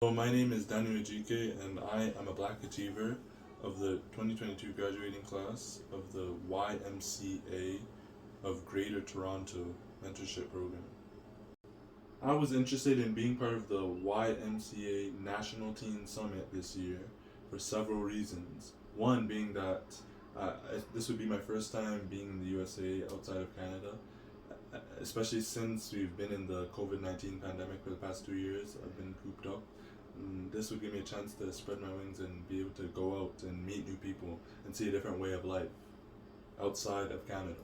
So my name is Daniel Ejike, and I am a Black Achiever of the 2022 graduating class of the YMCA of Greater Toronto Mentorship Program. I was interested in being part of the YMCA National Teen Summit this year for several reasons. One being that uh, this would be my first time being in the USA outside of Canada, especially since we've been in the COVID-19 pandemic for the past 2 years. I've been cooped up. This would give me a chance to spread my wings and be able to go out and meet new people and see a different way of life outside of Canada.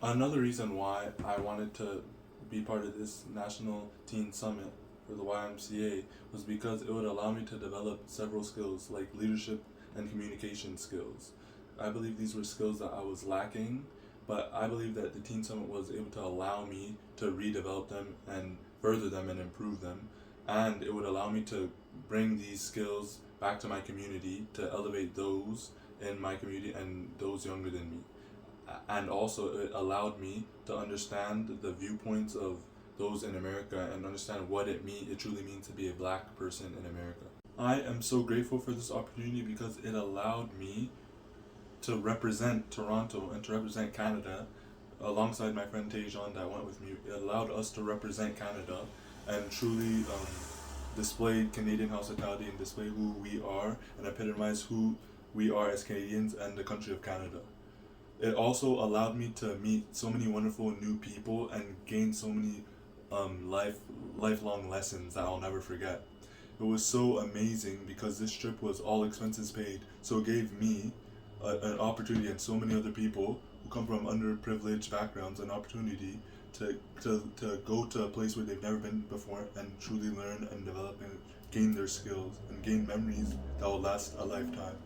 Another reason why I wanted to be part of this National Teen Summit for the YMCA was because it would allow me to develop several skills like leadership and communication skills. I believe these were skills that I was lacking, but I believe that the Teen Summit was able to allow me to redevelop them and further them and improve them, and it would allow me to bring these skills back to my community to elevate those in my community and those younger than me. And also it allowed me to understand the viewpoints of those in America and understand what it truly means to be a black person in America. I am so grateful for this opportunity because it allowed me to represent Toronto and to represent Canada alongside my friend Tejan that went with me. It allowed us to represent Canada and truly display Canadian hospitality and display who we are and epitomize who we are as Canadians and the country of Canada. It also allowed me to meet so many wonderful new people and gain so many lifelong lessons that I'll never forget. It was so amazing because this trip was all expenses paid, so it gave me an opportunity and so many other people who come from underprivileged backgrounds an opportunity to go to a place where they've never been before and truly learn and develop and gain their skills and gain memories that will last a lifetime.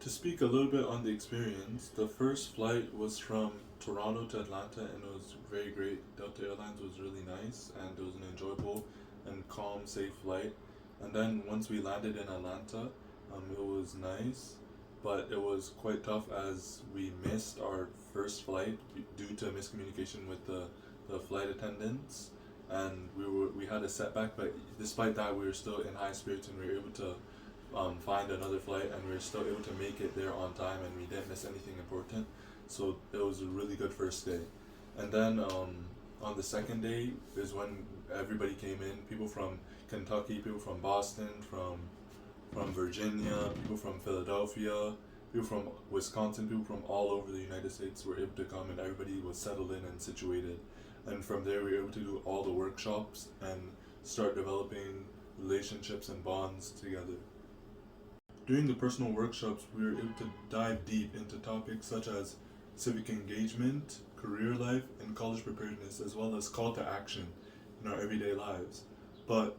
To speak a little bit on the experience, the first flight was from Toronto to Atlanta and it was very great. Delta Airlines was really nice and it was an enjoyable and calm, safe flight. And then once we landed in Atlanta, it was nice, but it was quite tough as we missed our first flight due to miscommunication with the flight attendants, and we had a setback. But despite that, we were still in high spirits and we were able to find another flight, and we were still able to make it there on time, and we didn't miss anything important. So it was a really good first day. And then on the second day is when everybody came in. People from Kentucky, people from Boston, from Virginia, people from Philadelphia, people from Wisconsin, people from all over the United States were able to come, and everybody was settled in and situated. And from there, we were able to do all the workshops and start developing relationships and bonds together. During the personal workshops, we were able to dive deep into topics such as civic engagement, career life, and college preparedness, as well as call to action in our everyday lives. But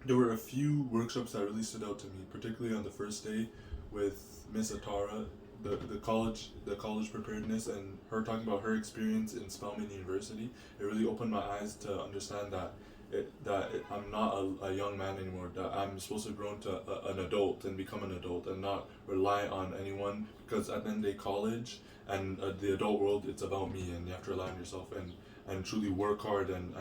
there were a few workshops that really stood out to me, particularly on the first day with Miss Atara, the college preparedness, and her talking about her experience in Spelman University. It really opened my eyes to understand that I'm not a young man anymore. That I'm supposed to grow into an adult and become an adult and not rely on anyone, because at the end of the day, college and the adult world, it's about me, and you have to rely on yourself and truly work hard and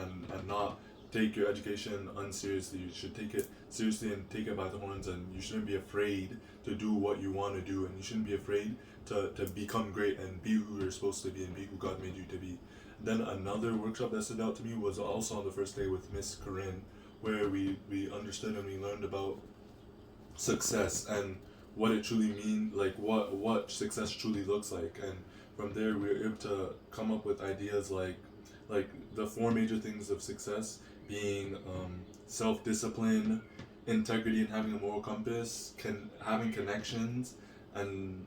not take your education unseriously. You should take it seriously and take it by the horns, and you shouldn't be afraid to do what you want to do, and you shouldn't be afraid to become great and be who you're supposed to be and be who God made you to be. Then another workshop that stood out to me was also on the first day with Miss Corinne, where we understood and we learned about success and what it truly means, like what success truly looks like. And from there, we were able to come up with ideas like the four major things of success being self-discipline, integrity and having a moral compass, having connections, and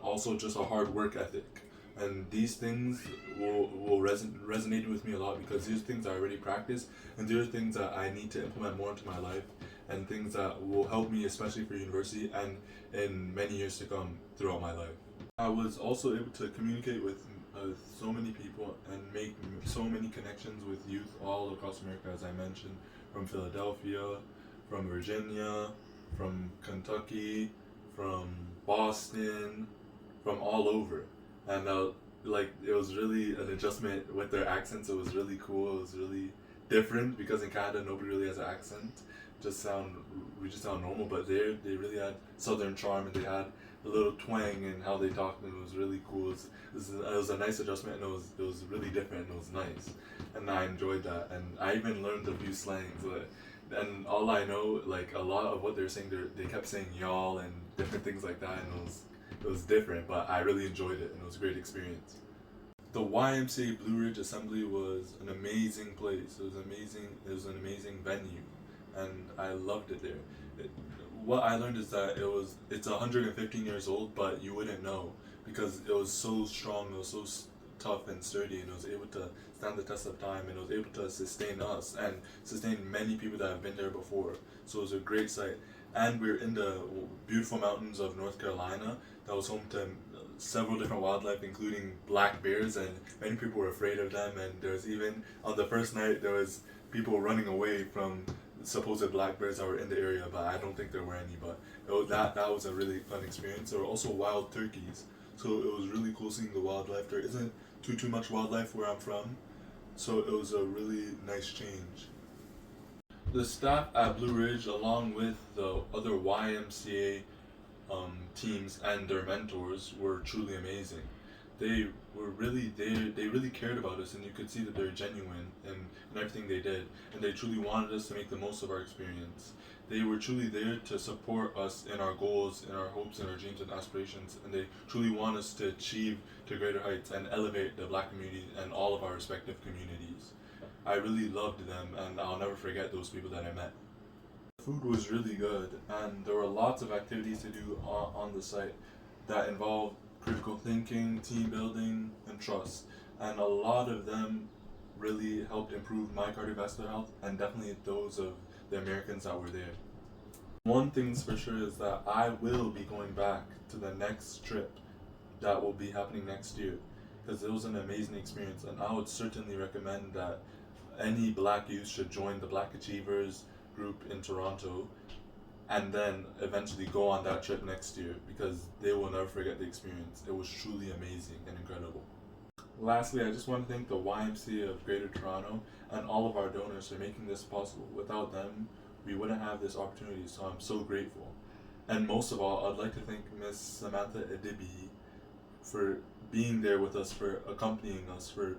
also just a hard work ethic. And these things will resonate with me a lot because these things I already practice, and these are things that I need to implement more into my life, and things that will help me especially for university and in many years to come throughout my life. I was also able to communicate with so many people and make so many connections with youth all across America, as I mentioned, from Philadelphia, from Virginia, from Kentucky, from Boston, from all over. And like it was really an adjustment with their accents. It was really cool. It was really different because in Canada nobody really has an accent. We just sound normal, but they really had southern charm, and they had a little twang in how they talked, and it was really cool. It was a nice adjustment, and it was really different, and it was nice, and I enjoyed that, and I even learned a few slangs. And all I know, like a lot of what they were saying, they kept saying y'all and different things like that, and it was different, but I really enjoyed it, and it was a great experience. The YMCA Blue Ridge Assembly was an amazing place. It was amazing. It was an amazing venue, and I loved it there. It, what I learned is that it's 115 years old, but you wouldn't know because it was so strong. It was so tough and sturdy, and it was able to stand the test of time, and it was able to sustain us and sustain many people that have been there before. So it was a great site, and we're in the beautiful mountains of North Carolina that was home to several different wildlife, including black bears, and many people were afraid of them. And there was even on the first night there was people running away from supposed black bears that were in the area, but I don't think there were any. But that was a really fun experience. There were also wild turkeys, so it was really cool seeing the wildlife. There isn't too much wildlife where I'm from, so it was a really nice change. The staff at Blue Ridge, along with the other YMCA teams and their mentors, were truly amazing. They were really they really cared about us, and you could see that they're genuine in everything they did, and they truly wanted us to make the most of our experience. They were truly there to support us in our goals, in our hopes, in our dreams and aspirations, and they truly want us to achieve to greater heights and elevate the black community and all of our respective communities. I really loved them, and I'll never forget those people that I met. Food was really good, and there were lots of activities to do on the site that involved critical thinking, team building, and trust. And a lot of them really helped improve my cardiovascular health, and definitely those of the Americans that were there. One thing's for sure is that I will be going back to the next trip that will be happening next year because it was an amazing experience, and I would certainly recommend that any black youth should join the Black Achievers group in Toronto and then eventually go on that trip next year because they will never forget the experience. It was truly amazing and incredible. Lastly, I just want to thank the YMCA of Greater Toronto and all of our donors for making this possible. Without them, we wouldn't have this opportunity, so I'm so grateful. And most of all, I'd like to thank Miss Samantha Edibi for being there with us, for accompanying us, for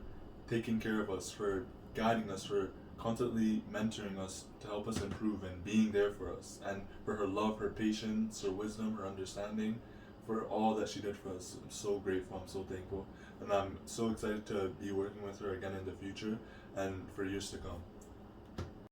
taking care of us, for guiding us, for constantly mentoring us to help us improve and being there for us, and for her love, her patience, her wisdom, her understanding, for all that she did for us. I'm so grateful, I'm so thankful, and I'm so excited to be working with her again in the future and for years to come.